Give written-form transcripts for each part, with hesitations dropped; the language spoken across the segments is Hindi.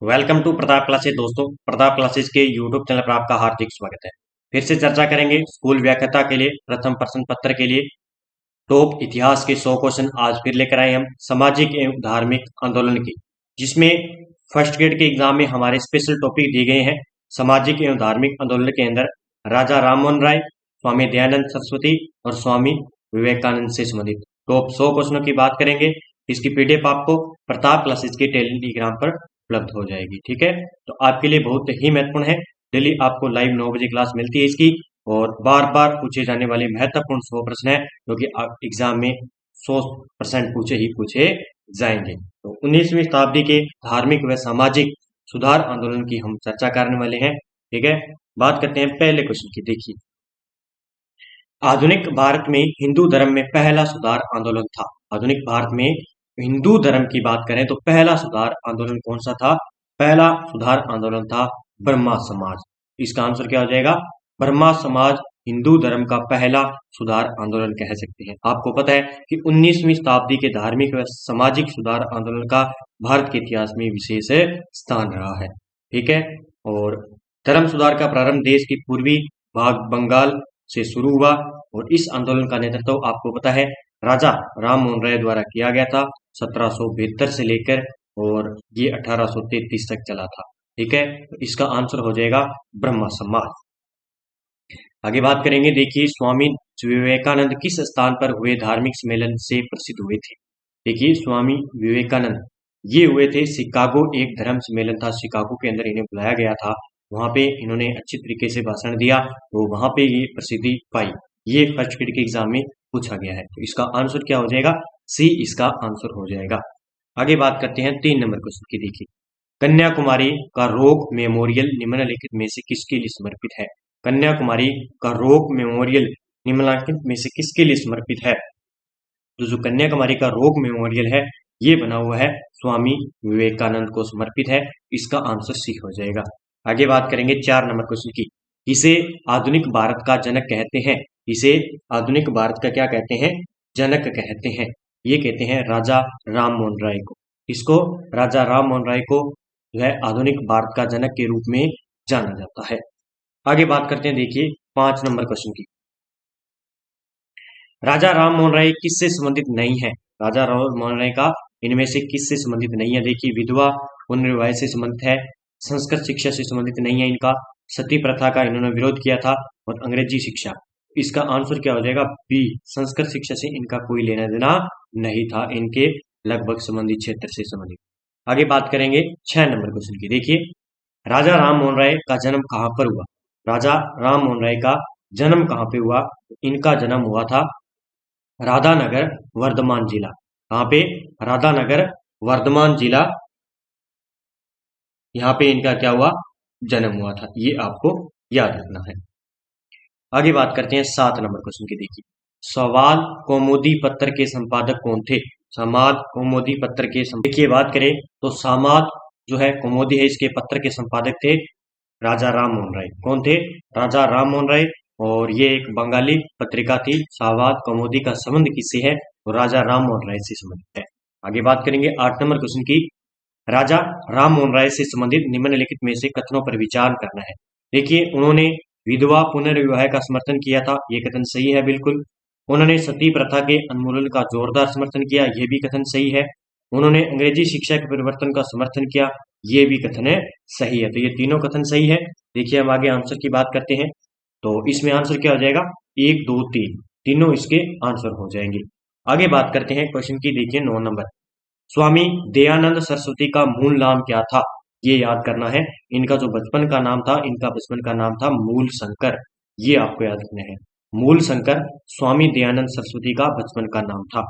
Welcome to Pratap classes. दोस्तों, प्रताप क्लासेस के यूट्यूब चैनल पर आपका हार्दिक स्वागत है। फिर से चर्चा करेंगे स्कूल व्याख्याता के लिए प्रथम प्रश्न पत्र के लिए टॉप इतिहास के 100 क्वेश्चन आज फिर लेकर आए हम सामाजिक एवं धार्मिक आंदोलन की, जिसमें फर्स्ट ग्रेड के एग्जाम में हमारे स्पेशल टॉपिक दिए गए हैं। सामाजिक एवं धार्मिक आंदोलन के अंदर राजा राममोहन राय, स्वामी दयानंद सरस्वती और स्वामी विवेकानंद से संबंधित टॉप 100 क्वेश्चनों की बात करेंगे। इसकी पीडीएफ आपको प्रताप क्लासेस के टेलीग्राम पर उपलब्ध हो जाएगी। ठीक है, तो आपके लिए बहुत ही महत्वपूर्ण है। डेली आपको लाइव 9 बजे क्लास मिलती है इसकी, और बार बार पूछे जाने वाले महत्वपूर्ण 100 प्रश्न है जो कि एग्जाम में 100% पूछे जाएंगे। तो 19वीं शताब्दी के धार्मिक व सामाजिक सुधार आंदोलन की हम चर्चा करने वाले हैं। ठीक है, बात करते हैं पहले क्वेश्चन की। देखिए, आधुनिक भारत में हिंदू धर्म में पहला सुधार आंदोलन था। आधुनिक भारत में हिंदू धर्म की बात करें तो पहला सुधार आंदोलन कौन सा था? पहला सुधार आंदोलन था ब्रह्मा समाज। इसका आंसर क्या हो जाएगा? ब्रह्मा समाज हिंदू धर्म का पहला सुधार आंदोलन कह सकते हैं। आपको पता है कि 19वीं शताब्दी के धार्मिक व सामाजिक सुधार आंदोलन का भारत के इतिहास में विशेष स्थान रहा है। ठीक है, और धर्म सुधार का प्रारंभ देश की पूर्वी भाग बंगाल से शुरू हुआ, और इस आंदोलन का नेतृत्व आपको पता है राजा राम मोहन राय द्वारा किया गया था 1772 से लेकर, और ये 1833 तक चला था। ठीक है, तो इसका आंसर हो जाएगा ब्रह्मा समाज। आगे बात करेंगे। देखिए, स्वामी विवेकानंद किस स्थान पर हुए धार्मिक सम्मेलन से प्रसिद्ध हुए थे? देखिए, स्वामी विवेकानंद ये हुए थे शिकागो, एक धर्म सम्मेलन था शिकागो के अंदर, इन्हें बुलाया गया था। वहां पे इन्होंने अच्छी तरीके से भाषण दिया, तो वहां पे ये प्रसिद्धि पाई। ये फर्स्ट ग्रेड के एग्जाम में पूछा गया है, तो इसका आंसर क्या हो जाएगा? सी इसका आंसर हो जाएगा। आगे बात करते हैं 3 नंबर क्वेश्चन की। देखिए, कन्याकुमारी का रोक मेमोरियल निम्नलिखित में से किसके लिए समर्पित है? कन्याकुमारी का रोक मेमोरियल निम्नलिखित में से किसके लिए समर्पित है? तो जो कन्याकुमारी का रोक मेमोरियल है, ये बना हुआ है स्वामी विवेकानंद को समर्पित है। इसका आंसर सी हो जाएगा। आगे बात करेंगे 4 नंबर क्वेश्चन की। इसे आधुनिक भारत का जनक कहते हैं। इसे आधुनिक भारत का क्या कहते हैं? जनक कहते हैं। ये कहते हैं राजा राम मोहन राय को। इसको राजा राम मोहन राय को जो है आधुनिक भारत का जनक के रूप में जाना जाता है। आगे बात करते हैं। देखिए, 5 नंबर क्वेश्चन की। राजा राम मोहन राय किससे संबंधित नहीं है? राजा राम मोहन राय का इनमें से किससे संबंधित नहीं है? देखिए, विधवा पुनर्विवाह से संबंधित है, संस्कृत शिक्षा से संबंधित नहीं है इनका, सती प्रथा का इन्होंने विरोध किया था, और अंग्रेजी शिक्षा। इसका आंसर क्या हो जाएगा? बी, संस्कृत शिक्षा से इनका कोई लेना देना नहीं था, इनके लगभग संबंधित क्षेत्र से संबंधित। आगे बात करेंगे 6 नंबर क्वेश्चन की। देखिए, राजा राम मोहन राय का जन्म कहाँ पर हुआ? राजा राम मोहन राय का जन्म कहाँ पे हुआ? इनका जन्म हुआ था राधानगर, वर्धमान जिला। कहाँ पे? राधानगर, वर्धमान जिला, यहाँ पे इनका क्या हुआ? जन्म हुआ था। ये आपको याद रखना है। आगे बात करते हैं 7 नंबर क्वेश्चन की। देखिए, संवाद कौमुदी पत्र के संपादक कौन थे? संवाद कौमुदी पत्र के देखिए, बात करें तो समाज जो है कौमुदी है, इसके पत्र के संपादक थे राजा राम मोहन राय। कौन थे? राजा राम मोहन राय। और ये एक बंगाली पत्रिका थी। संवाद कौमुदी का संबंध किससे है? तो राजा राम मोहन राय से संबंधित है। आगे बात करेंगे 8 नंबर क्वेश्चन की। राजा राम मोहन राय से संबंधित निम्नलिखित में से कथनों पर विचार करना है। देखिए, उन्होंने विधवा पुनर्विवाह का समर्थन किया था, ये कथन सही है बिल्कुल। उन्होंने सती प्रथा के उन्मूलन का जोरदार समर्थन किया, ये भी कथन सही है। उन्होंने अंग्रेजी शिक्षा के परिवर्तन का समर्थन किया, ये भी कथन है सही है। तो ये तीनों कथन सही है। देखिए, हम आगे आंसर की बात करते हैं। तो इसमें आंसर क्या हो जाएगा? 1, 2, 3, तीनों इसके आंसर हो जाएंगे। आगे बात करते हैं क्वेश्चन की। देखिए, 9 नंबर। स्वामी दयानंद सरस्वती का मूल नाम क्या था? ये याद करना है। इनका जो बचपन का नाम था, इनका बचपन का नाम था मूल शंकर। ये आपको याद रखना है। मूल शंकर स्वामी दयानंद सरस्वती का बचपन का नाम था।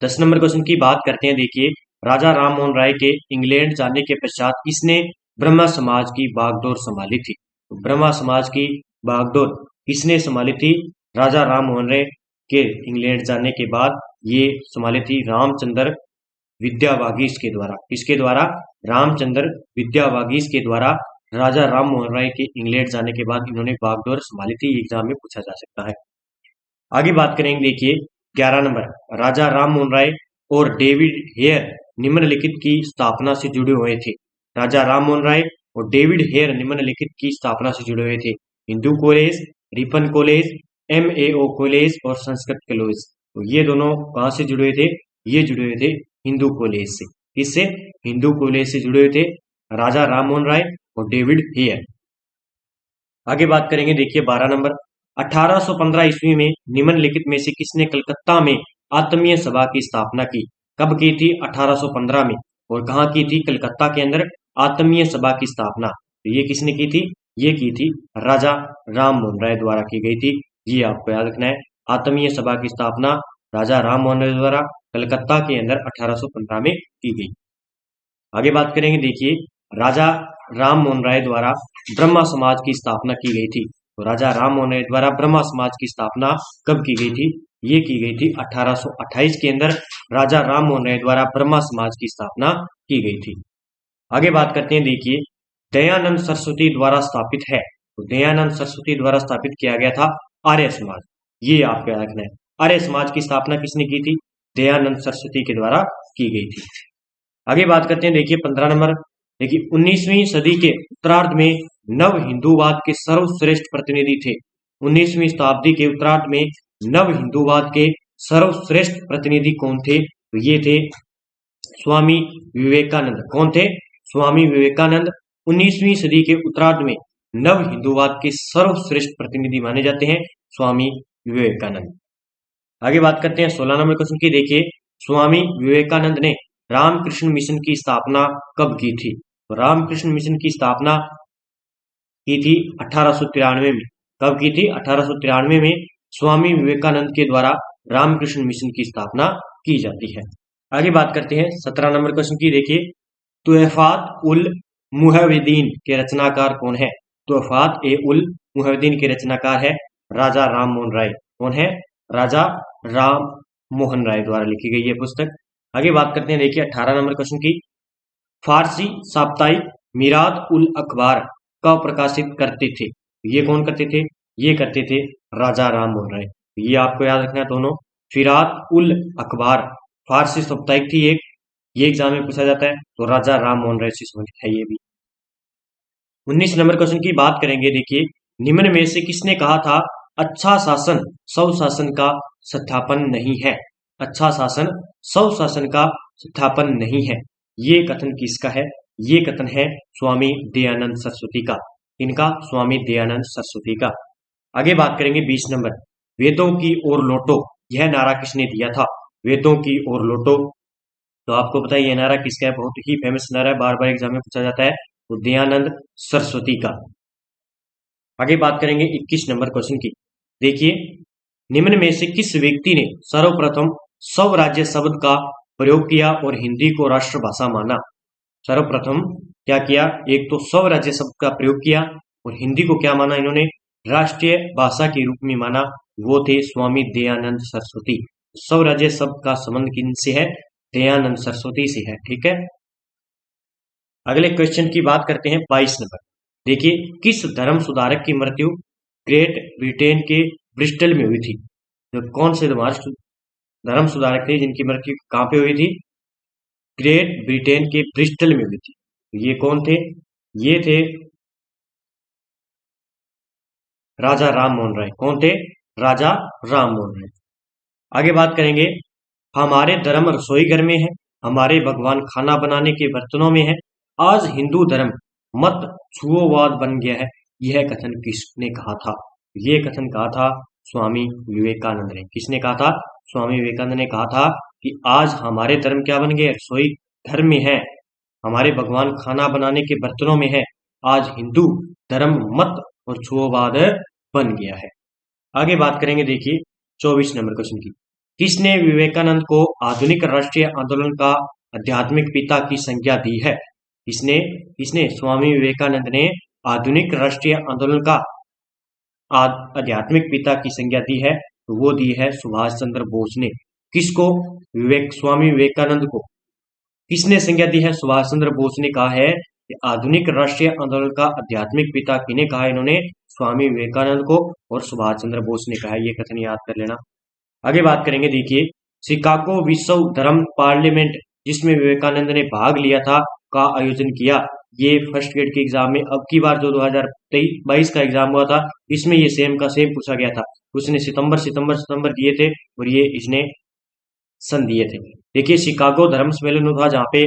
10 नंबर क्वेश्चन की बात करते हैं। देखिए, राजा राम मोहन राय के इंग्लैंड जाने के पश्चात किसने ब्रह्मा समाज की बागडोर संभाली थी? तो ब्रह्मा समाज की बागडोर किसने संभाली थी? राजा राम मोहन राय के इंग्लैंड जाने के बाद ये संभाली थी रामचंद्र विद्यावागीश के द्वारा। किसके द्वारा? रामचंद्र विद्यावागीश के द्वारा राजा राम मोहन राय के इंग्लैंड जाने के बाद इन्होंने बागडोर संभाली थी। एग्जाम में पूछा जा सकता है। आगे बात करेंगे। देखिए, 11 नंबर। राजा राम मोहन राय और डेविड हेयर निम्नलिखित की स्थापना से जुड़े हुए थे? राजा राम मोहन राय और डेविड हेयर निम्नलिखित की स्थापना से जुड़े हुए थे? Hindu college, Ripon college, MAO college और संस्कृत कॉलेज। तो ये दोनों कहां से जुड़े हुए थे? ये जुड़े हुए थे हिंदू कॉलेज से। किससे? हिंदू कॉलेज से जुड़े हुए थे राजा राम मोहन राय और डेविड हेयर। आगे बात करेंगे, देखिए 12 नंबर। 1815 ईस्वी में निम्नलिखित में से किसने कलकत्ता में आत्मीय सभा की स्थापना की? कब की थी? 1815 में। और कहाँ की थी? कलकत्ता के अंदर आत्मीय सभा की स्थापना। तो ये किसने की थी? ये की थी राजा राम मोहन राय द्वारा की गई थी। ये आपको याद रखना है। आत्मीय सभा की स्थापना राजा राम मोहन राय द्वारा कलकत्ता के अंदर 1815 में की गई। आगे बात करेंगे, देखिए राजा राम मोहन राय द्वारा ब्रह्मा समाज की स्थापना की गई थी। तो राजा राम मोहन राय द्वारा ब्रह्मा समाज की स्थापना कब की गई थी? ये की गई थी 1828 के अंदर राजा राम मोहन राय द्वारा ब्रह्मा समाज की स्थापना की गई थी। आगे बात करते हैं, देखिए दयानंद सरस्वती द्वारा स्थापित है। तो दयानंद सरस्वती द्वारा स्थापित किया गया था आर्य समाज। ये आपको याद रखना है। आर्य समाज की स्थापना किसने की थी? दयानंद सरस्वती के द्वारा की गई थी। आगे बात करते हैं, देखिए 15 नंबर। देखिए 19वीं सदी के उत्तरार्ध में नव हिंदूवाद के सर्वश्रेष्ठ प्रतिनिधि थे। 19वीं शताब्दी के उत्तरार्ध में नव हिंदूवाद के सर्वश्रेष्ठ प्रतिनिधि कौन थे? तो ये थे स्वामी विवेकानंद। कौन थे? स्वामी विवेकानंद 19वीं सदी के उत्तरार्ध में नव हिंदूवाद के सर्वश्रेष्ठ प्रतिनिधि माने जाते हैं स्वामी विवेकानंद। आगे बात करते हैं 16 नंबर क्वेश्चन की। देखिए स्वामी विवेकानंद ने रामकृष्ण मिशन की स्थापना कब की थी? तो रामकृष्ण मिशन की स्थापना की थी 1893 में। कब की थी? 1893 में स्वामी विवेकानंद के द्वारा रामकृष्ण मिशन की स्थापना की जाती है। आगे बात करते हैं 17 नंबर क्वेश्चन की। देखिए तुहफात उल मुहव्विदीन के रचनाकार कौन है? तुहफात ए उल मुहव्विदीन के रचनाकार है राजा राम मोहन राय। कौन है? राजा राम मोहन राय द्वारा लिखी गई है पुस्तक। आगे बात करते हैं, देखिए 18 नंबर क्वेश्चन की। फारसी साप्ताहिक मिरात उल अखबार का प्रकाशित करते थे। ये कौन करते थे? ये करते थे राजा राम मोहन राय। ये आपको याद रखना है दोनों। फिरात उल अखबार फारसी साप्ताहिक थी एक, ये एग्जाम में पूछा जाता है, तो राजा राम मोहन राय से संबंधित है ये भी। 19 नंबर क्वेश्चन की बात करेंगे, देखिए निम्न में से किसने कहा था अच्छा शासन स्वशासन का सत्यापन नहीं है? अच्छा शासन स्वशासन का सत्यापन नहीं है, ये कथन किसका है? ये कथन है स्वामी दयानंद सरस्वती का। इनका स्वामी दयानंद सरस्वती का। आगे बात करेंगे 20 नंबर। वेदों की ओर लौटो, यह नारा किसने दिया था? वेदों की ओर लौटो, तो आपको पता है ये नारा किसका है? बहुत ही फेमस नारा है, बार बार एग्जाम में पूछा जाता है, तो दयानंद सरस्वती का। आगे बात करेंगे 21 नंबर क्वेश्चन की। देखिए निम्न में से किस व्यक्ति ने सर्वप्रथम स्वराज्य शब्द का प्रयोग किया और हिंदी को राष्ट्रभाषा माना? सर्वप्रथम क्या किया? एक तो स्वराज्य शब्द का प्रयोग किया और हिंदी को क्या माना इन्होंने? राष्ट्रीय भाषा के रूप में माना। वो थे स्वामी दयानंद सरस्वती। स्वराज्य शब्द का संबंध किनसे है? दयानंद सरस्वती से है। ठीक है, अगले क्वेश्चन की बात करते हैं 22 नंबर। देखिए किस धर्म सुधारक की मृत्यु ग्रेट ब्रिटेन के ब्रिस्टल में हुई थी? तो कौन से धर्म सुधारक थे जिनकी मृत्यु कहां पे हुई थी? ग्रेट ब्रिटेन के ब्रिस्टल में हुई थी। ये कौन थे? ये थे राजा राम मोहन राय। कौन थे? राजा राम मोहन राय। आगे बात करेंगे, हमारे धर्म रसोई घर में है, हमारे भगवान खाना बनाने के बर्तनों में है, आज हिंदू धर्म मत छुओवाद बन गया है, यह कथन किसने कहा था? यह कथन कहा था स्वामी विवेकानंद ने। किसने कहा था? स्वामी विवेकानंद ने कहा था कि आज हमारे धर्म क्या बन गए? रसोई धर्म में है, हमारे भगवान खाना बनाने के बर्तनों में है, आज हिंदू धर्म मत और छुओवाद बन गया है। आगे बात करेंगे, देखिए 24 नंबर क्वेश्चन की। किसने विवेकानंद को आधुनिक राष्ट्रीय आंदोलन का आध्यात्मिक पिता की संज्ञा दी है? किसने स्वामी विवेकानंद ने आधुनिक राष्ट्रीय आंदोलन का आध्यात्मिक पिता की संज्ञा दी है, तो वो दी है सुभाष चंद्र बोस ने। किसको? स्वामी विवेकानंद को किसने संज्ञा दी है? सुभाष चंद्र बोस ने कहा है कि आधुनिक राष्ट्रीय आंदोलन का आध्यात्मिक पिता किने कहा? इन्होंने स्वामी विवेकानंद को और सुभाष चंद्र बोस ने कहा। ये कथन याद कर लेना। आगे बात करेंगे, देखिए शिकागो विश्व धर्म पार्लियामेंट जिसमें विवेकानंद ने भाग लिया था का आयोजन किया। ये फर्स्ट ग्रेड के एग्जाम में अब की बार जो 2022 का एग्जाम हुआ था इसमें ये सेम का सेम पूछा गया था। उसने सितंबर दिए थे और ये इसने सन दिए थे। देखिए शिकागो धर्म सम्मेलन हुआ जहाँ पे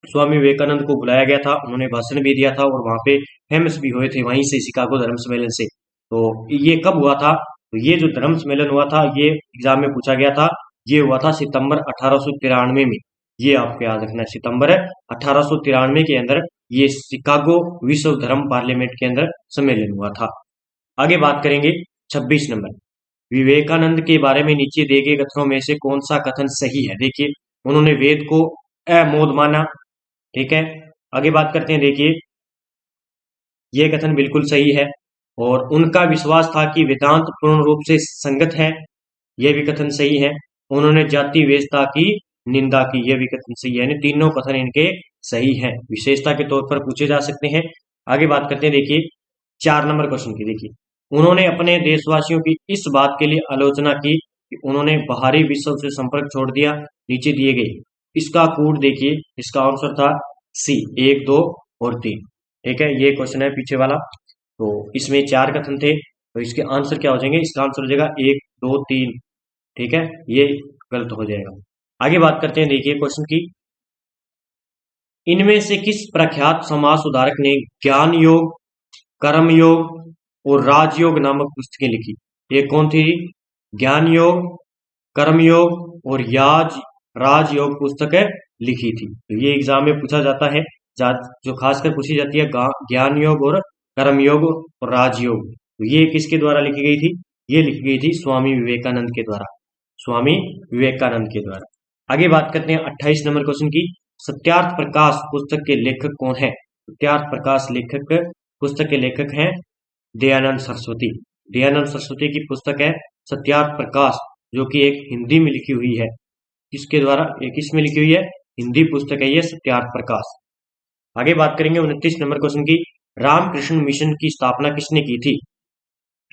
स्वामी विवेकानंद को बुलाया गया था, उन्होंने भाषण भी दिया था और वहां पे फेमस भी हुए थे वहीं से, शिकागो धर्म सम्मेलन से। तो ये कब हुआ था? तो ये जो धर्म सम्मेलन हुआ था ये एग्जाम में पूछा गया था, ये हुआ था सितंबर 1893 में। ये आपको याद रखना है, सितंबर 1893 के अंदर ये शिकागो विश्व धर्म पार्लियामेंट के अंदर सम्मेलन हुआ था। आगे बात करेंगे 26 नंबर, विवेकानंद के बारे में नीचे दिए गए कथनों में से कौन सा कथन सही है? देखिए उन्होंने वेद को अमोघ माना, ठीक है। आगे बात करते हैं, देखिए यह कथन बिल्कुल सही है। और उनका विश्वास था कि वेदांत पूर्ण रूप से संगत है, यह भी कथन सही है। उन्होंने जाति विशेषता की निंदा की, यह भी कथन सही है। यानी तीनों कथन इनके सही हैं, विशेषता के तौर पर पूछे जा सकते हैं। आगे बात करते हैं, देखिए 4 नंबर क्वेश्चन की। देखिए उन्होंने अपने देशवासियों की इस बात के लिए आलोचना की कि उन्होंने बाहरी विश्व से संपर्क छोड़ दिया। नीचे दिए गए इसका कूट देखिए, इसका आंसर था सी 1, 2 और 3, ठीक है। ये क्वेश्चन है पीछे वाला। तो इसमें 4 कथन थे, तो इसके आंसर क्या हो जाएंगे? इसका आंसर हो जाएगा 1, 2, 3, ठीक है। ये गलत हो जाएगा। आगे बात करते हैं, देखिए क्वेश्चन की, इनमें से किस प्रख्यात समाज सुधारक ने ज्ञान योग, कर्म योग और राजयोग नामक पुस्तकें लिखी? ये कौन थी? ज्ञान योग, कर्म योग और राजयोग पुस्तकें लिखी थी। तो ये एग्जाम में पूछा जाता है, जो खासकर पूछी जाती है ज्ञान योग और कर्म योग और राजयोग। तो ये किसके द्वारा लिखी गई थी? ये लिखी गई थी स्वामी विवेकानंद के द्वारा, स्वामी विवेकानंद के द्वारा। आगे बात करते हैं 28 नंबर क्वेश्चन की, सत्यार्थ प्रकाश पुस्तक के लेखक कौन है? सत्यार्थ प्रकाश पुस्तक के लेखक हैं दयानंद सरस्वती। दयानंद सरस्वती की पुस्तक है सत्यार्थ प्रकाश, जो कि एक हिंदी में लिखी हुई है। किसके द्वारा? किसमें लिखी हुई है? हिंदी पुस्तक है ये सत्यार्थ प्रकाश। आगे बात करेंगे 29 नंबर क्वेश्चन की, रामकृष्ण मिशन की स्थापना किसने की थी?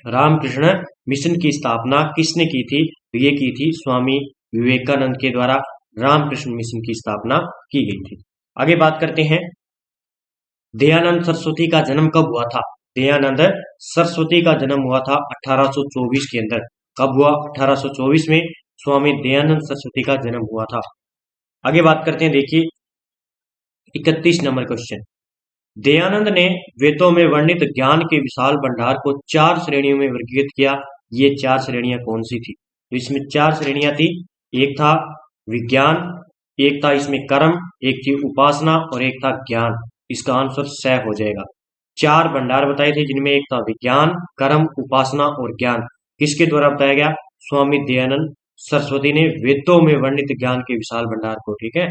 रामकृष्ण मिशन की स्थापना किसने की थी? तो ये की थी स्वामी विवेकानंद के द्वारा रामकृष्ण मिशन की स्थापना की गई थी। आगे बात करते हैं, दयानंद सरस्वती का जन्म कब हुआ था? दयानंद सरस्वती का जन्म हुआ था 1824 के अंदर। कब हुआ? 1824 में स्वामी दयानंद सरस्वती का जन्म हुआ था। आगे बात करते हैं, देखिए 31 नंबर क्वेश्चन, दयानंद ने वेदों में वर्णित ज्ञान के विशाल भंडार को 4 श्रेणियों में वर्गीकृत किया। ये 4 श्रेणियां कौन सी थी? तो इसमें 4 श्रेणियां थी, एक था विज्ञान, एक था इसमें कर्म, एक थी उपासना और एक था ज्ञान। इसका आंसर स हो जाएगा। 4 भंडार बताए थे, जिनमें एक था विज्ञान, कर्म, उपासना और ज्ञान। किसके द्वारा बताया गया? स्वामी दयानंद सरस्वती ने वेदों में वर्णित ज्ञान के विशाल भंडार को, ठीक है।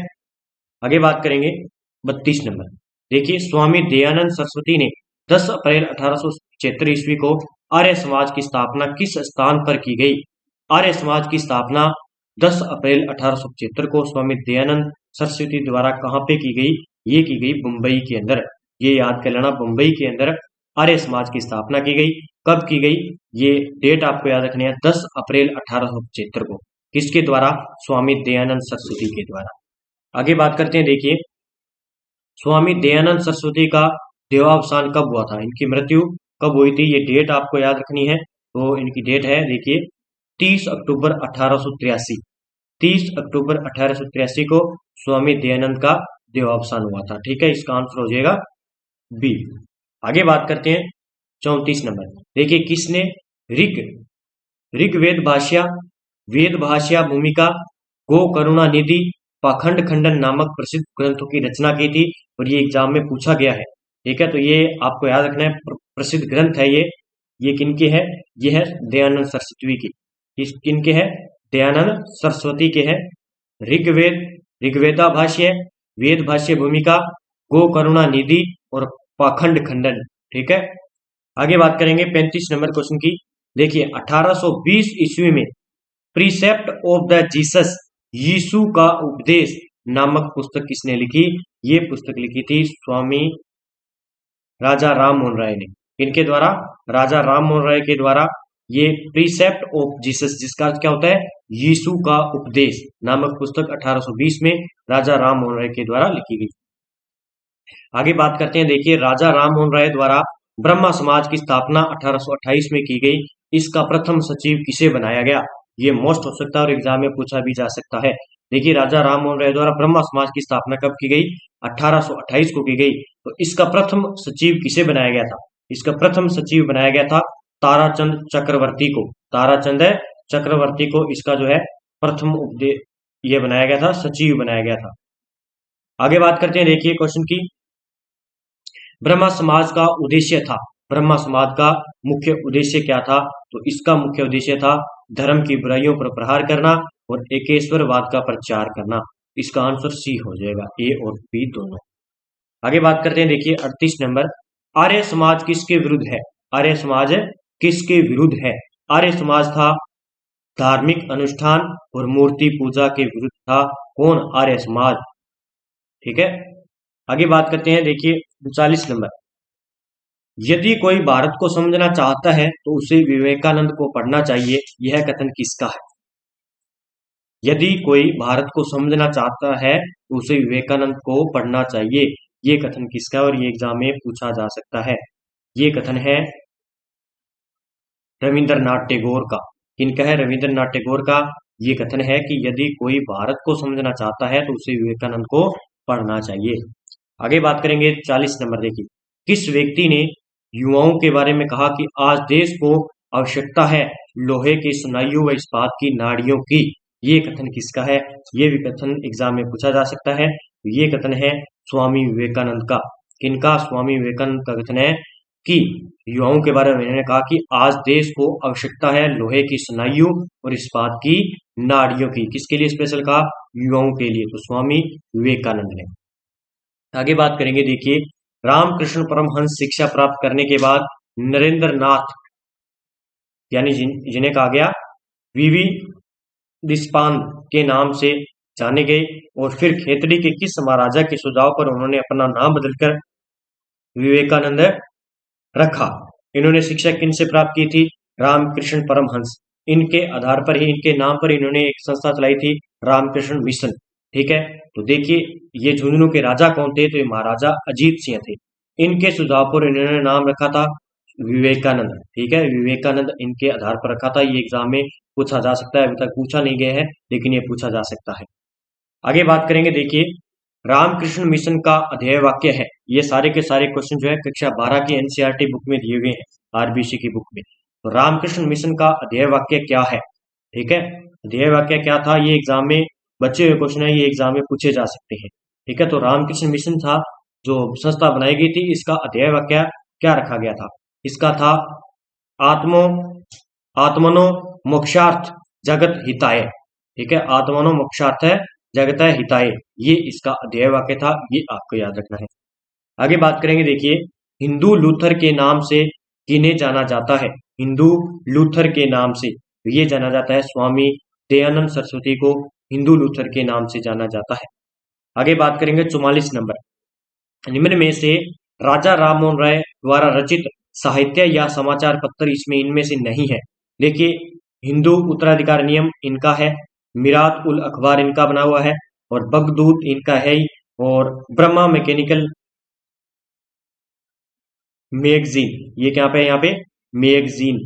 आगे बात करेंगे 32 नंबर, देखिए स्वामी दयानंद सरस्वती ने 10 अप्रैल 1876 ईस्वी को आर्य समाज की स्थापना किस स्थान पर की गई? आर्य समाज की स्थापना 10 अप्रैल 1875 को स्वामी दयानंद सरस्वती द्वारा कहां पे की गई? ये की गई मुंबई के अंदर। ये याद कर लेना, मुंबई के अंदर आर्य समाज की स्थापना की गई। कब की गई? ये डेट आपको याद रखनी है, 10 अप्रैल 1875 को। किसके द्वारा? स्वामी दयानंद सरस्वती के द्वारा। आगे बात करते हैं, देखिए स्वामी दयानंद सरस्वती का देहावसान कब हुआ था? इनकी मृत्यु कब हुई थी? ये डेट आपको याद रखनी है। तो इनकी डेट है, देखिए 30 अक्टूबर 1883। 30 अक्टूबर 1883 को स्वामी दयानंद का देहावसान हुआ था, ठीक है। इसका आंसर हो जाएगा बी। आगे बात करते हैं 34 नंबर, देखिए किसने ऋग्वेद भाष्या, वेद भाष्या भूमिका, गो करुणा निधि, पाखंड खंडन नामक प्रसिद्ध ग्रंथों की रचना की थी? और ये एग्जाम में पूछा गया है, ठीक है। तो ये आपको याद रखना है, प्रसिद्ध ग्रंथ है ये किनके है? ये है दयानंद सरस्वती की। किनके है? दयानंद सरस्वती के है। ऋग्वेदा भाष्य, वेद भाष्य भूमिका, गो करुणा निधि और पाखंड खंडन, ठीक है। आगे बात करेंगे 35 नंबर क्वेश्चन की, देखिए 1820 ईस्वी में प्रीसेप्ट ऑफ द जीसस, यीशु का उपदेश नामक पुस्तक किसने लिखी? ये पुस्तक लिखी थी स्वामी राजा राम मोहन राय ने। इनके द्वारा? राजा राम मोहन राय के द्वारा ये प्रीसेप्ट ऑफ जीसस, जिसका अर्थ क्या होता है, यीशु का उपदेश नामक पुस्तक 1820 में राजा राम मोहन राय के द्वारा लिखी गई। आगे बात करते हैं, देखिए राजा राम मोहन राय द्वारा ब्रह्मा समाज की स्थापना 1828 में की गई। इसका प्रथम सचिव किसे बनाया गया? ये मोस्ट हो सकता है और एग्जाम में पूछा भी जा सकता है। देखिए राजा राम मोहन राय द्वारा ब्रह्मा समाज की स्थापना कब की गई? 1828 को की गई। तो इसका प्रथम सचिव किसे बनाया गया था? इसका प्रथम सचिव बनाया गया था ताराचंद चक्रवर्ती को। ताराचंद चक्रवर्ती को इसका जो है प्रथम उपदेश ये बनाया गया था, सचिव बनाया गया था। आगे बात करते हैं, देखिए क्वेश्चन की, ब्रह्मा समाज का उद्देश्य था, ब्रह्मा समाज का मुख्य उद्देश्य क्या था? तो इसका मुख्य उद्देश्य था धर्म की बुराइयों पर प्रहार करना और एकेश्वरवाद का प्रचार करना। इसका आंसर सी हो जाएगा, ए और बी दोनों। आगे बात करते हैं, देखिए 38 नंबर, आर्य समाज किसके विरुद्ध है? आर्य समाज किसके विरुद्ध है? आर्य समाज था धार्मिक अनुष्ठान और मूर्ति पूजा के विरुद्ध था। कौन? आर्य समाज। ठीक है, आगे बात करते हैं, देखिए 39 नंबर, यदि कोई भारत को समझना चाहता है तो उसे विवेकानंद को पढ़ना चाहिए। यह कथन किसका है? यदि कोई भारत को समझना चाहता है तो उसे विवेकानंद को पढ़ना चाहिए। ये कथन किसका है और ये एग्जाम में पूछा जा सकता है। ये कथन है रविंद्रनाथ टैगोर का। किनका है? रविंद्रनाथ टैगोर का। ये कथन है कि यदि कोई भारत को समझना चाहता है तो उसे विवेकानंद को पढ़ना चाहिए। आगे बात करेंगे 40 नंबर, देखिए किस व्यक्ति ने युवाओं के बारे में कहा कि आज देश को आवश्यकता है लोहे की स्नायुओं व इस्पात की नाड़ियों की? ये कथन किसका है? ये भी कथन एग्जाम में पूछा जा सकता है। ये कथन है स्वामी विवेकानंद का। किनका? स्वामी विवेकानंद का कथन है कि युवाओं के बारे में इन्होंने कहा कि आज देश को आवश्यकता है लोहे की स्नायुओं और इस्पात की नाड़ियों की। किसके लिए स्पेशल कहा? युवाओं के लिए। तो स्वामी विवेकानंद ने। आगे बात करेंगे, देखिए रामकृष्ण परमहंस शिक्षा प्राप्त करने के बाद नरेंद्र नाथ यानी जिन्हें कहा गया वीवी दिशपांड के नाम से जाने गए और फिर खेतड़ी के किस महाराजा के सुझाव पर उन्होंने अपना नाम बदलकर विवेकानंद रखा? इन्होंने शिक्षा किनसे प्राप्त की थी? रामकृष्ण परमहंस। इनके आधार पर ही, इनके नाम पर इन्होंने एक संस्था चलाई थी, रामकृष्ण मिशन। ठीक है, तो देखिए ये झुंझुनू के राजा कौन थे? तो ये महाराजा अजीत सिंह थे। इनके सुझाव पर इन्होंने नाम रखा था विवेकानंद। ठीक है, विवेकानंद इनके आधार पर रखा था। ये एग्जाम में पूछा जा सकता है, अभी तक पूछा नहीं गया है लेकिन ये पूछा जा सकता है। आगे बात करेंगे, देखिए रामकृष्ण मिशन का अध्यय वाक्य है। ये सारे के सारे क्वेश्चन जो है कक्षा 12 की एनसीईआरटी बुक में दिए हुए हैं, आरबीसी की बुक में। तो रामकृष्ण मिशन का अध्यय वाक्य क्या है? ठीक है, अध्यय वाक्य क्या था? ये एग्जाम में बचे हुए क्वेश्चन है, ये एग्जाम में पूछे जा सकते हैं। ठीक है, तो रामकृष्ण मिशन था जो संस्था बनाई गई थी, इसका अध्यय वाक्य क्या रखा गया था? इसका था आत्मनो मोक्षार्थ जगत हिताय। ठीक है, आत्मनो मोक्षार्थ जगत हिताय, ये इसका अध्यय वाक्य था। ये आपको याद रखना है। आगे बात करेंगे, देखिए हिंदू लूथर के नाम से किन्हें जाना जाता है? हिंदू लूथर के नाम से ये जाना जाता है स्वामी दयानंद सरस्वती को हिंदू लूथर के नाम से जाना जाता है। आगे बात करेंगे 44 नंबर, निम्न में से राजा राम मोहन राय द्वारा रचित साहित्य या समाचार पत्र इसमें इनमें से नहीं है। देखिए हिंदू उत्तराधिकार नियम इनका है, मिरात उल अखबार इनका बना हुआ है और बगदूत इनका है ही, और ब्रह्मा मैकेनिकल मैगजीन ये क्या पे? यहाँ पे मैगजीन।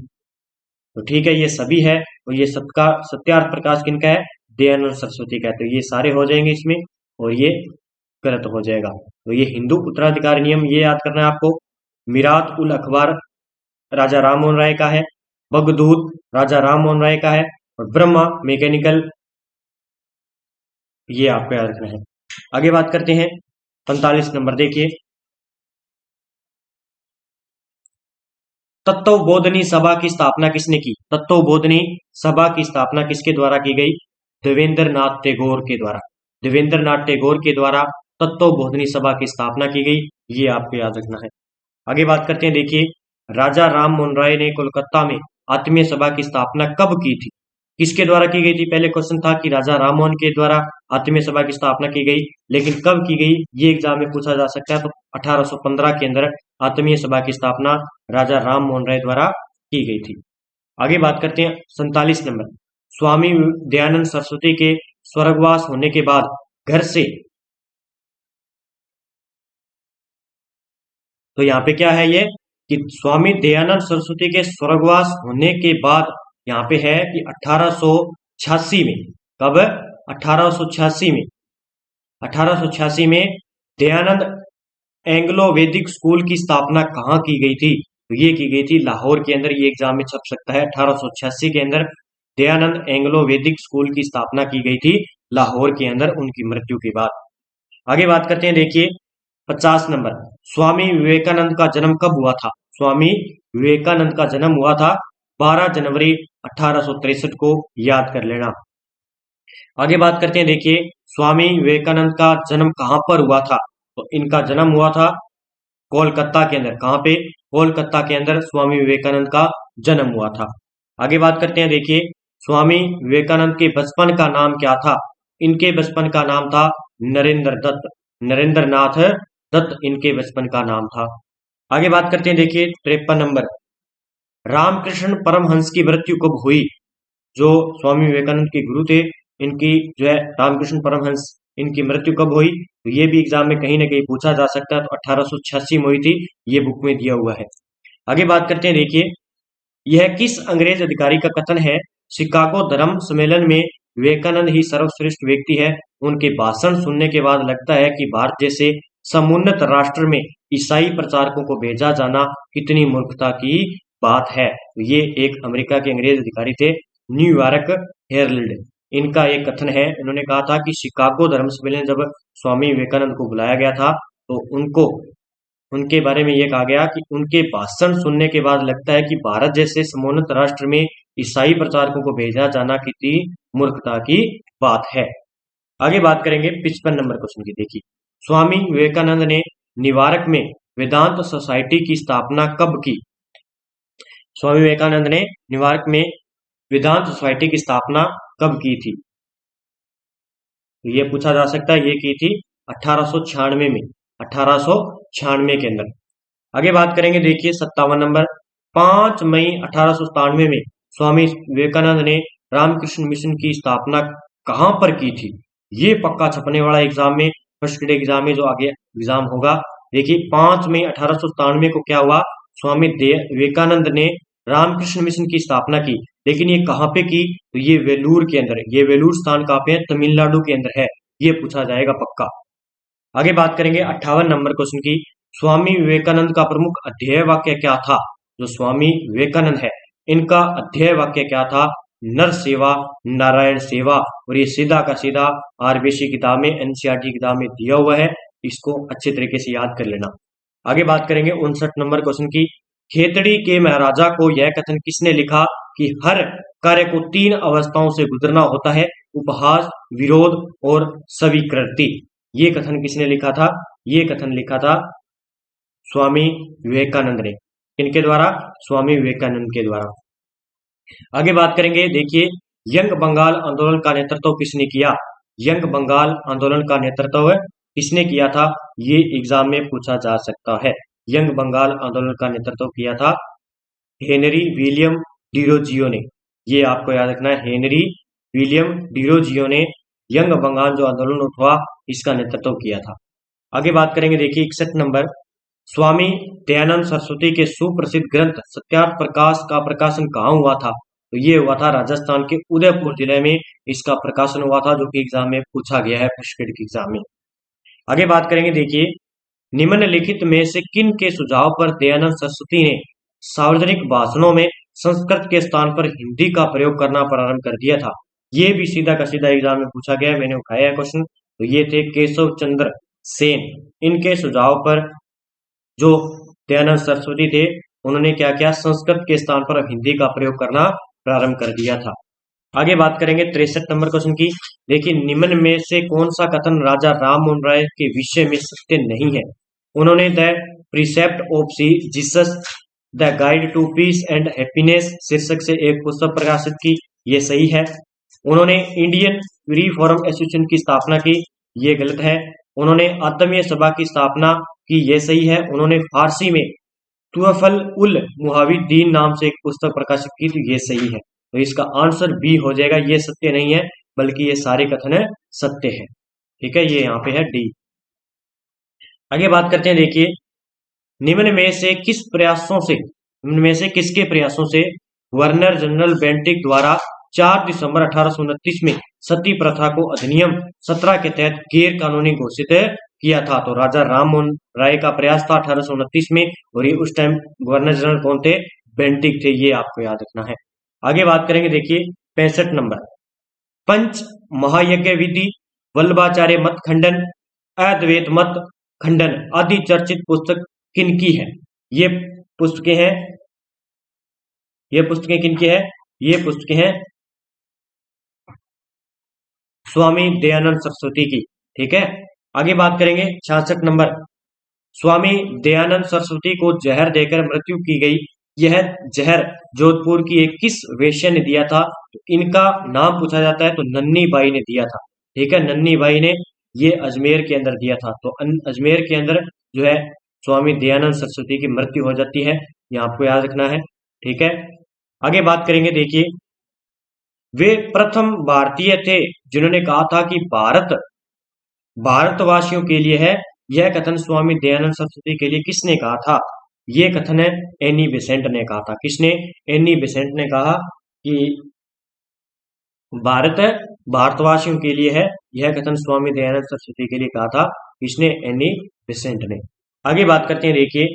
तो ठीक है, ये सभी है और ये सबका सत्यार्थ प्रकाश किनका है? दयानंद सरस्वती का है। तो ये सारे हो जाएंगे इसमें और ये गलत हो जाएगा। तो ये हिंदू उत्तराधिकार नियम ये याद करना है आपको। मिरात उल अखबार राजा राम मोहन राय का है, बगदूत राजा राम मोहन राय का है और ब्रह्मा मैकेनिकल ये आपको याद रखना है। आगे बात करते हैं 45 नंबर, देखिए तत्वबोधनी सभा की स्थापना किसने की? तत्वबोधनी सभा की स्थापना किसके द्वारा की गई? देवेंद्रनाथ टैगोर के द्वारा। देवेंद्रनाथ टैगोर के द्वारा तत्वबोधनी सभा की स्थापना की गई, ये आपको याद रखना है। आगे बात करते हैं, देखिए राजा राम मोहन राय ने कोलकाता में आत्मीय सभा की स्थापना कब की थी? किसके द्वारा की गई थी? पहले क्वेश्चन था कि राजा राम मोहन के द्वारा आत्मीय सभा की स्थापना की गई, लेकिन कब की गई ये एग्जाम में पूछा जा सकता है। तो 1815 के अंदर आत्मीय सभा की स्थापना राजा राम मोहन राय द्वारा की गई थी। आगे बात करते हैं 47 नंबर, स्वामी दयानंद सरस्वती के स्वर्गवास होने के बाद घर से, तो यहाँ पे क्या है ये कि स्वामी दयानंद सरस्वती के स्वर्गवास होने के बाद यहाँ पे है कि 1886 में, कब, 1886 में, 1886 में दयानंद एंग्लो वैदिक स्कूल की स्थापना कहाँ की गई थी? तो ये की गई थी लाहौर के अंदर। ये एग्जाम में छप सकता है। 1886 के अंदर दयानंद एंग्लो वैदिक स्कूल की स्थापना की गई थी लाहौर के अंदर उनकी मृत्यु के बाद। आगे बात करते हैं, देखिए 50 नंबर, स्वामी विवेकानंद का जन्म कब हुआ था? स्वामी विवेकानंद का जन्म हुआ था 12 जनवरी 1863 को, याद कर लेना। आगे बात करते हैं, देखिए स्वामी विवेकानंद का जन्म कहां पर हुआ था? तो इनका जन्म हुआ था कोलकाता के अंदर। कहां पे? कोलकाता के अंदर स्वामी विवेकानंद का जन्म हुआ था। आगे बात करते हैं, देखिए स्वामी विवेकानंद के बचपन का नाम क्या था? इनके बचपन का नाम था नरेंद्र दत्त, नरेंद्र नाथ दत्त इनके बचपन का नाम था। आगे बात करते हैं, देखिए 53 नंबर, रामकृष्ण परमहंस की मृत्यु कब हुई? जो स्वामी विवेकानंद के गुरु थे, इनकी जो है रामकृष्ण परमहंस, इनकी मृत्यु कब हुई? तो ये भी एग्जाम में कहीं ना कहीं पूछा जा सकता है। तो 1886 में हुई थी, ये बुक में दिया हुआ है। आगे बात करते हैं, देखिए यह किस अंग्रेज अधिकारी का कथन है? शिकागो धर्म सम्मेलन में विवेकानंद ही सर्वश्रेष्ठ व्यक्ति है। उनके भाषण सुनने के बाद लगता है कि भारत जैसे समुन्नत राष्ट्र में ईसाई प्रचारकों को भेजा जाना कितनी मूर्खता की बात है। ये एक अमेरिका के अंग्रेज अधिकारी थे, न्यूयॉर्क हेरल्ड, इनका एक कथन है। इन्होंने कहा था कि शिकागो धर्म सम्मेलन जब स्वामी विवेकानंद को बुलाया गया था तो उनको, उनके बारे में यह कहा गया कि उनके भाषण सुनने के बाद लगता है कि भारत जैसे समुन्नत राष्ट्र में ईसाई प्रचारकों को भेजा जाना कितनी मूर्खता की बात है। आगे बात करेंगे 55 नंबर क्वेश्चन की। देखिए स्वामी विवेकानंद ने न्यूयॉर्क में वेदांत सोसाइटी की स्थापना कब की? स्वामी विवेकानंद ने न्यूयॉर्क में वेदांत सोसाइटी की स्थापना कब की थी? ये पूछा जा सकता है। ये की थी 1896 में, 1896 के अंदर। आगे बात करेंगे, देखिए 57 नंबर, 5 मई 1897 में स्वामी विवेकानंद ने रामकृष्ण मिशन की स्थापना कहां पर की थी? ये पक्का छपने वाला एग्जाम में, फर्स्ट ग्रेड एग्जाम में जो आगे एग्जाम होगा। देखिए 5 मई 1897 को क्या हुआ? स्वामी विवेकानंद ने रामकृष्ण मिशन की स्थापना की। लेकिन ये कहां पे की? तो ये वेलूर के अंदर। ये वेलूर स्थान कहां पे है? तमिलनाडु के अंदर है। ये पूछा जाएगा पक्का। आगे बात करेंगे 58 नंबर क्वेश्चन की। स्वामी विवेकानंद का प्रमुख अध्यय वाक्य क्या था? जो स्वामी विवेकानंद है, इनका अध्यय वाक्य क्या था? नर सेवा नारायण सेवा। और ये सीधा का सीधा आरबीसी किताब में, एनसीईआरटी किताब में दिया हुआ है। इसको अच्छे तरीके से याद कर लेना। आगे बात करेंगे 59 नंबर क्वेश्चन की। खेतड़ी के महाराजा को यह कथन किसने लिखा कि हर कार्य को 3 अवस्थाओं से गुजरना होता है? उपहास, विरोध और स्वीकृति। ये कथन किसने लिखा था? ये कथन लिखा था स्वामी विवेकानंद ने। इनके द्वारा? स्वामी विवेकानंद के द्वारा। आगे बात करेंगे, देखिए यंग बंगाल आंदोलन का नेतृत्व किसने किया? यंग बंगाल आंदोलन का नेतृत्व किसने किया था? ये एग्जाम में पूछा जा सकता है। यंग बंगाल आंदोलन का नेतृत्व किया था हेनरी विलियम डिरोजियो ने। ये आपको याद रखना है, हेनरी विलियम डिरोजियो ने यंग बंगाल जो आंदोलन हुआ इसका नेतृत्व किया था। आगे बात करेंगे, देखिए 61 नंबर, स्वामी दयानंद सरस्वती के सुप्रसिद्ध ग्रंथ सत्यार्थ प्रकाश का प्रकाशन कहाँ हुआ था? तो ये हुआ था राजस्थान के उदयपुर जिले में इसका प्रकाशन हुआ था, जो कि एग्जाम में पूछा गया है, फर्स्ट ग्रेड के एग्जाम में। आगे बात करेंगे, देखिए निम्नलिखित में से किन के सुझाव पर दयानंद सरस्वती ने सार्वजनिक भाषणों में संस्कृत के स्थान पर हिंदी का प्रयोग करना प्रारंभ कर दिया था? ये भी सीधा का सीधा एग्जाम में पूछा गया है, मैंने उठाया है क्वेश्चन। तो ये थे केशव चंद्र सेन। इनके सुझाव पर जो दयानंद सरस्वती थे, उन्होंने क्या किया? संस्कृत के स्थान पर हिंदी का प्रयोग करना प्रारंभ कर दिया था। आगे बात करेंगे 63 नंबर क्वेश्चन की। देखिए निम्न में से कौन सा कथन राजा राम मोहन राय के विषय में सत्य नहीं है? उन्होंने the precept of Jesus the guide to peace and happiness शीर्षक से एक पुस्तक प्रकाशित की, ये सही है। उन्होंने इंडियन रिफॉर्म एसोसिएशन की स्थापना की, ये गलत है। उन्होंने आत्मीय सभा की स्थापना की, ये सही है। उन्होंने फारसी में तुफल उल मुहाविद्दीन नाम से एक पुस्तक प्रकाशित की, तो ये सही है। तो इसका आंसर बी हो जाएगा। ये सत्य नहीं है, बल्कि ये सारे कथन सत्य है। ठीक है, ये यहाँ पे है डी। आगे बात करते हैं, देखिए निम्न में से किसके प्रयासों से गवर्नर जनरल बेंटिक द्वारा 4 दिसंबर 1829 में सती प्रथा को अधिनियम 17 के तहत गैर कानूनी घोषित किया था? तो राजा राम मोहन राय का प्रयास था 1829 में, और ये उस टाइम गवर्नर जनरल कौन थे? बेंटिक थे। ये आपको याद रखना है। आगे बात करेंगे, देखिए 65 नंबर, पंच महायज्ञ विधि, वल्लभाचार्य मत खंडन, अद्वैत मत खंडन आदि चर्चित पुस्तक किनकी है? ये पुस्तकें हैं, ये पुस्तकें किनकी है? ये पुस्तकें हैं स्वामी दयानंद सरस्वती की। ठीक है, आगे बात करेंगे 66 नंबर, स्वामी दयानंद सरस्वती को जहर देकर मृत्यु की गई। यह जहर जोधपुर की एक किस वेश्या ने दिया था? तो इनका नाम पूछा जाता है, तो नन्नी बाई ने दिया था। ठीक है, नन्नी बाई ने ये अजमेर के अंदर दिया था। तो अजमेर के अंदर जो है स्वामी दयानंद सरस्वती की मृत्यु हो जाती है। ये आपको याद रखना है। ठीक है, आगे बात करेंगे, देखिए वे प्रथम भारतीय थे जिन्होंने कहा था कि भारत भारतवासियों के लिए है। यह कथन स्वामी दयानंद सरस्वती के लिए किसने कहा था? यह कथन है एनी बेसेंट ने कहा था। किसने? एनी बेसेंट ने कहा कि भारत भारतवासियों के लिए है। यह कथन स्वामी दयानंद सरस्वती के लिए कहा था। किसने? एनी बेसेंट ने। आगे बात करते हैं, देखिए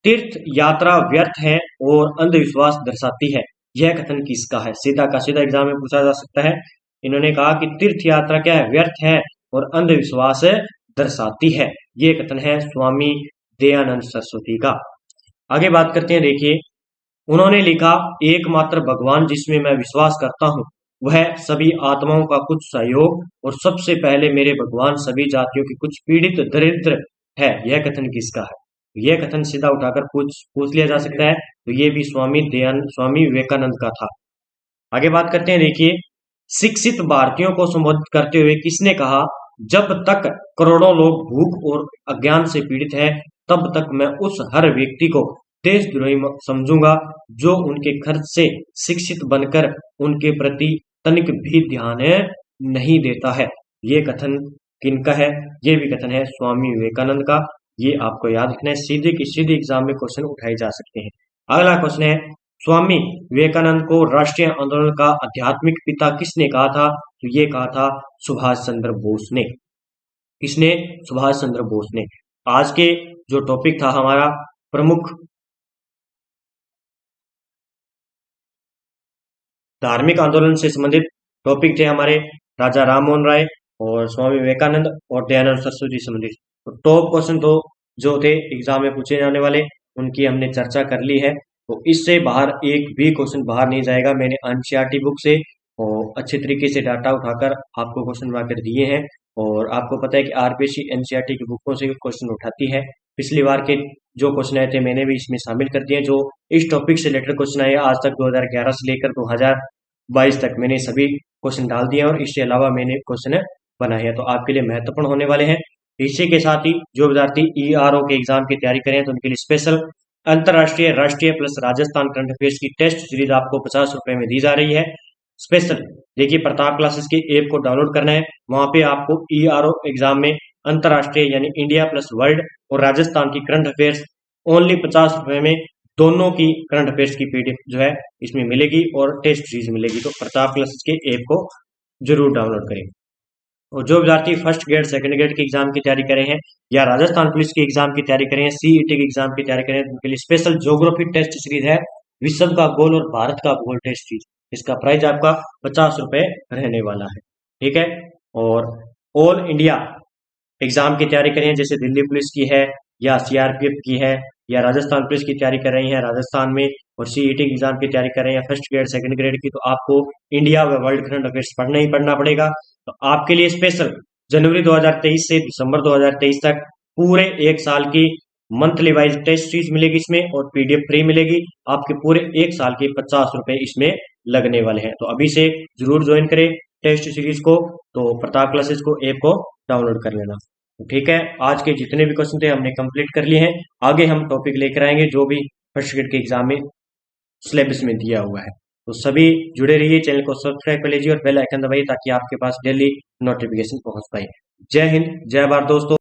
तीर्थ यात्रा व्यर्थ है और अंधविश्वास दर्शाती है। यह कथन किसका है? सीधा का सीधा एग्जाम में पूछा जा सकता है। इन्होंने कहा कि तीर्थ यात्रा क्या है? व्यर्थ है और अंधविश्वास दर्शाती है। ये कथन है स्वामी दयानंद सरस्वती का। आगे बात करते हैं, देखिए उन्होंने लिखा एकमात्र भगवान जिसमें मैं विश्वास करता हूँ वह सभी आत्माओं का कुछ सहयोग और सबसे पहले मेरे भगवान सभी जातियों की कुछ पीड़ित दरिद्र है। यह कथन किसका है? यह कथन सीधा उठाकर पूछ लिया जा सकता है। तो ये भी स्वामी विवेकानंद का था। आगे बात करते हैं, देखिए शिक्षित भारतीयों को संबोधित करते हुए किसने कहा जब तक करोड़ों लोग भूख और अज्ञान से पीड़ित हैं तब तक मैं उस हर व्यक्ति को देशद्रोही समझूंगा जो उनके खर्च से शिक्षित बनकर उनके प्रति तनिक भी ध्यान नहीं देता है। ये कथन किनका है? ये भी कथन है स्वामी विवेकानंद का। ये आपको याद रखना है। सीधे की सीधे एग्जाम में क्वेश्चन उठाए जा सकते हैं। अगला क्वेश्चन है स्वामी विवेकानंद को राष्ट्रीय आंदोलन का आध्यात्मिक पिता किसने कहा था? तो ये कहा था सुभाष चंद्र बोस ने। किसने? सुभाष चंद्र बोस ने। आज के जो टॉपिक था हमारा प्रमुख धार्मिक आंदोलन से संबंधित टॉपिक थे हमारे राजा राम मोहन राय और स्वामी विवेकानंद और दयानंद सरस्वती संबंधित। तो टॉप क्वेश्चन तो जो थे एग्जाम में पूछे जाने वाले उनकी हमने चर्चा कर ली है। तो इससे बाहर एक भी क्वेश्चन बाहर नहीं जाएगा। मैंने एनसीईआरटी बुक से और अच्छे तरीके से डाटा उठाकर आपको क्वेश्चन बनाकर दिए हैं। और आपको पता है कि आरपीएससी एनसीईआरटी की बुकों से क्वेश्चन उठाती है। पिछली बार के जो क्वेश्चन आए थे मैंने भी इसमें शामिल कर दिए। जो इस टॉपिक से रिलेटेड क्वेश्चन आए आज तक 2011 से लेकर 2022 तक मैंने सभी क्वेश्चन डाल दिए और इसके अलावा मैंने क्वेश्चन बनाए हैं, तो आपके लिए महत्वपूर्ण होने वाले हैं। इसी के साथ ही जो विद्यार्थी ईआरओ के एग्जाम की तैयारी करें तो उनके लिए स्पेशल अंतरराष्ट्रीय राष्ट्रीय प्लस राजस्थान करंट अफेयर्स की टेस्ट सीरीज आपको 50 रुपए में दी जा रही है। स्पेशल देखिए प्रताप क्लासेस के ऐप को डाउनलोड करना है। वहां पे आपको ईआरओ एग्जाम में अंतरराष्ट्रीय यानी इंडिया प्लस वर्ल्ड और राजस्थान की करंट अफेयर्स ओनली 50 रुपए में दोनों की करंट अफेयर्स की पीडीएफ जो है इसमें मिलेगी और टेस्ट सीरीज मिलेगी। तो प्रताप क्लासेस के ऐप को जरूर डाउनलोड करें। और जो विद्यार्थी फर्स्ट ग्रेड सेकंड ग्रेड के एग्जाम की तैयारी करें हैं या राजस्थान पुलिस की एग्जाम की तैयारी करें हैं, सीईटी की एग्जाम की तैयारी करें उनके लिए स्पेशल ज्योग्राफी टेस्ट सीरीज है विश्व का गोल और भारत का भूगोल टेस्ट सीरीज। इसका प्राइस आपका 50 रुपए रहने वाला है। ठीक है, और ऑल इंडिया एग्जाम की तैयारी करें जैसे दिल्ली पुलिस की है या सीआरपीएफ की है या राजस्थान पुलिस की तैयारी कर रही हैं राजस्थान में और सीईटी की एग्जाम की तैयारी कर रहे हैं फर्स्ट ग्रेड सेकंड ग्रेड की, तो आपको इंडिया व वर्ल्ड करंट अफेयर्स पढ़ना ही पढ़ना पड़ेगा। तो आपके लिए स्पेशल जनवरी 2023 से दिसंबर 2023 तक पूरे एक साल की मंथली वाइज टेस्ट सीरीज मिलेगी इसमें और पीडीएफ फ्री मिलेगी। आपके पूरे एक साल के 50 रुपए इसमें लगने वाले हैं। तो अभी से जरूर ज्वाइन करें टेस्ट सीरीज को। तो प्रताप क्लासेस को ऐप को डाउनलोड कर लेना। ठीक है, आज के जितने भी क्वेश्चन थे हमने कंप्लीट कर लिए हैं। आगे हम टॉपिक लेकर आएंगे जो भी फर्स्ट ग्रेड के एग्जाम में सिलेबस में दिया हुआ है। तो सभी जुड़े रहिए, चैनल को सब्सक्राइब कर लीजिए और बेल आइकन दबाइए ताकि आपके पास डेली नोटिफिकेशन पहुंच पाए। जय हिंद, जय भारत दोस्तों।